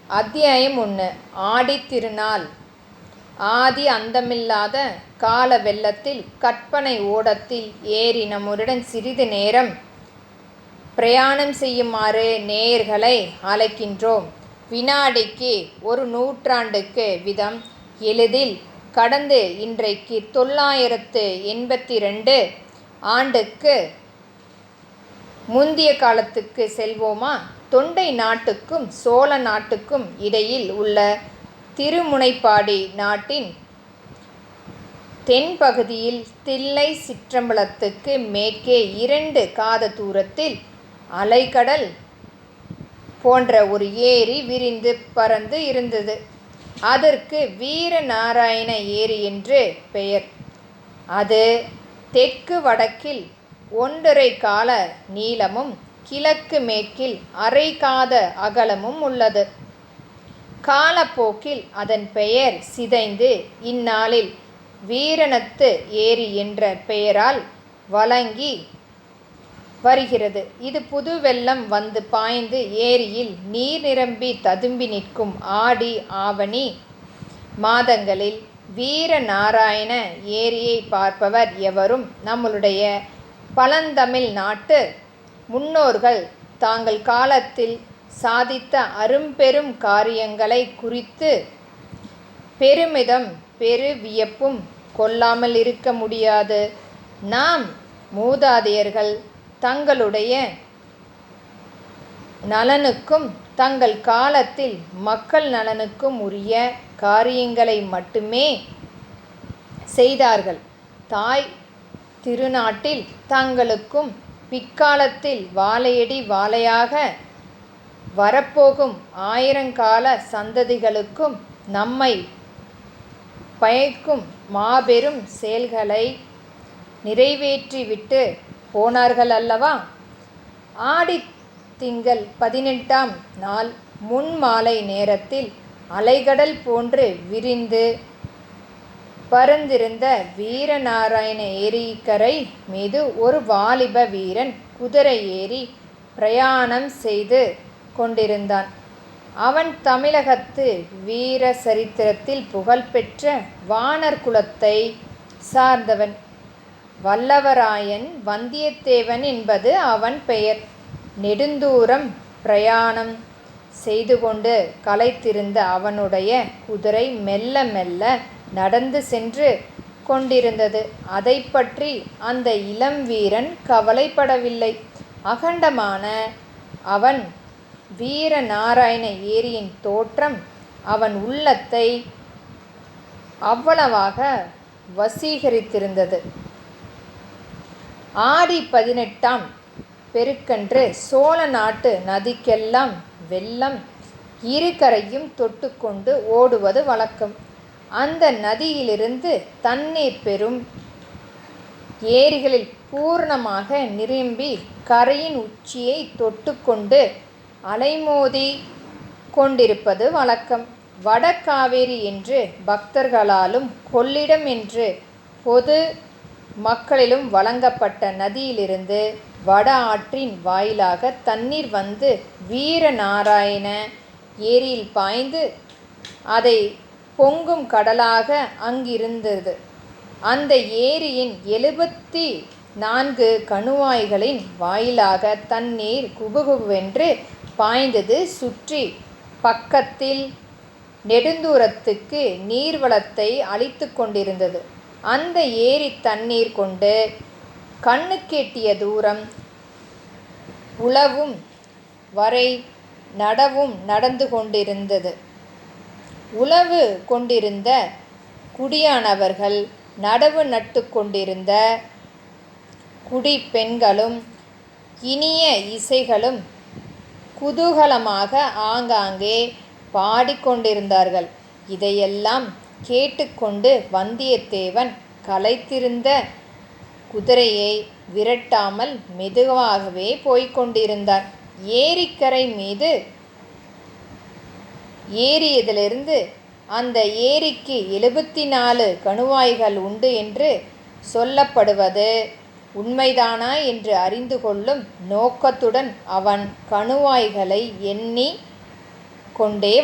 அத்தியாயம் 1. ஆடித் திருநாள். ஆதி அந்தமில்லாத கால வெள்ளத்தில் கற்பனை ஓடத்தில் ஏறி நம்முடன் சிறிது நேரம் பிரயாணம் செய்யுமாறு நேயர்களை அழைக்கின்றோம். வினாடிக்கு ஒரு நூற்றாண்டுக்கு வீதம் எளிதில் கடந்து இன்றைக்கு 982 ஆண்டுக்கு முந்திய காலத்துக்கு செல்வோமா? தொண்டை நாட்டுக்கும் சோழ நாட்டுக்கும் இடையில் உள்ள திருமுனைப்பாடி நாட்டின் தென்பகுதியில் தில்லை சிற்றம்பலத்துக்கு மேற்கே 2 காத தூரத்தில் அலைகடல் போன்ற ஒரு ஏரி விரிந்து பரந்து இருந்தது. அதற்கு வீரநாராயண ஏரி என்று பெயர். அது தெற்கு வடக்கில் 1½ கால நீளமும் கிழக்கு மேற்கில் அரை காத அகலமும் உள்ளது. காலப்போக்கில் அதன் பெயர் சிதைந்து இந்நாளில் வீரநத்து ஏரி என்ற பெயரால் வழங்கி வருகிறது. இது புது வெள்ளம் வந்து பாய்ந்து ஏரியில் நீர் நிரம்பி ததும்பி நிற்கும் ஆடி ஆவணி மாதங்களில் வீரநாராயண ஏரியை பார்ப்பவர் எவரும் நம்முடைய பழந்தமிழ் நாட்டு முன்னோர்கள் தாங்கள் காலத்தில் சாதித்த அரும்பெரும் காரியங்களை குறித்து பெருமிதம் வியப்பும் கொள்ளாமல் இருக்க முடியாது. நாம் மூதாதையர்கள் தங்களுடைய நலனுக்கும் தங்கள் காலத்தில் மக்கள் நலனுக்கும் உரிய காரியங்களை மட்டுமே செய்தார்கள். தாய் திருநாட்டில் தங்களுக்கும் பிற்காலத்தில் வாழையடி வாழையாக வரப்போகும் 1000 கால சந்ததிகளுக்கும் நம்மை பயக்கும் மாபெரும் செயல்களை நிறைவேற்றிவிட்டு போனார்கள் அல்லவா? ஆடித் திங்கள் 18ஆம் நாள் முன்மாலை நேரத்தில் அலைகடல் போன்று விரிந்து பரந்திருந்த வீரநாராயண ஏரிக்கரை மீது ஒரு வாலிப வீரன் குதிரை ஏறி பிரயாணம் செய்து கொண்டிருந்தான். அவன் தமிழகத்து வீர சரித்திரத்தில் புகழ்பெற்ற வாணர் குலத்தை சார்ந்தவன். வல்லவராயன் வந்தியத்தேவன் என்பது அவன் பெயர். நெடுந்தூரம் பிரயாணம் செய்து கொண்டு களைத்திருந்த அவனுடைய குதிரை மெல்ல மெல்ல நடந்து சென்று கொண்டிருந்தது. அதை பற்றி அந்த இளம் வீரன் கவலைப்படவில்லை. அகண்டமான அவன் வீரநாராயண ஏரியின் தோற்றம் அவன் உள்ளத்தை அவ்வளவாக வசீகரித்திருந்தது. ஆடி 18ஆம் பெருக்கன்று சோழ நாட்டு நதிக்கெல்லாம் வெள்ளம் இரு கரையும் தொட்டுக்கொண்டு ஓடுவது வழக்கம். அந்த நதியிலிருந்து தண்ணீர் பெரும் ஏரிகளில் பூர்ணமாக நிரம்பி கரையின் உச்சியை தொட்டுக்கொண்டு அலைமோதி கொண்டிருப்பது வழக்கம். வடகாவேரி என்று பக்தர்களாலும் கொள்ளிடம் என்று பொது மக்களிலும் வழங்கப்பட்ட நதியிலிருந்து வட ஆற்றின் வாயிலாக தண்ணீர் வந்து வீரநாராயண ஏரியில் பாய்ந்து அதை பொங்கும் கடலாக அங்கிருந்தது. அந்த ஏரியின் 74 கணுவாய்களின் வாயிலாக தண்ணீர் குபுகுபுவென்று பாய்ந்தது. சுற்றி பக்கத்தில் நெடுந்தூரத்துக்கு நீர்வளத்தை அளித்து கொண்டிருந்தது. அந்த ஏரி தண்ணீர் கொண்டு கண்ணுக்கெட்டிய தூரம் உழவும் வரை நடவும் நடந்து கொண்டிருந்தது. உழவு கொண்டிருந்த குடியானவர்கள் நடவு நட்டு கொண்டிருந்த குடி பெண்களும் இனிய இசைகளும் குதூகலமாக ஆங்காங்கே பாடிக்கொண்டிருந்தார்கள். இதையெல்லாம் கேட்டுக்கொண்டு வந்தியத்தேவன் களைத்திருந்த குதிரையை விரட்டாமல் மெதுவாகவே போய்கொண்டிருந்தான். ஏரிக்கரை மீது ஏறியதிலிருந்து அந்த ஏரிக்கு 74 கணுவாய்கள் உண்டு என்று சொல்லப்படுவது உண்மைதானா என்று அறிந்து கொள்ளும் நோக்கத்துடன் அவன் கணுவாய்களை எண்ணிக் கொண்டே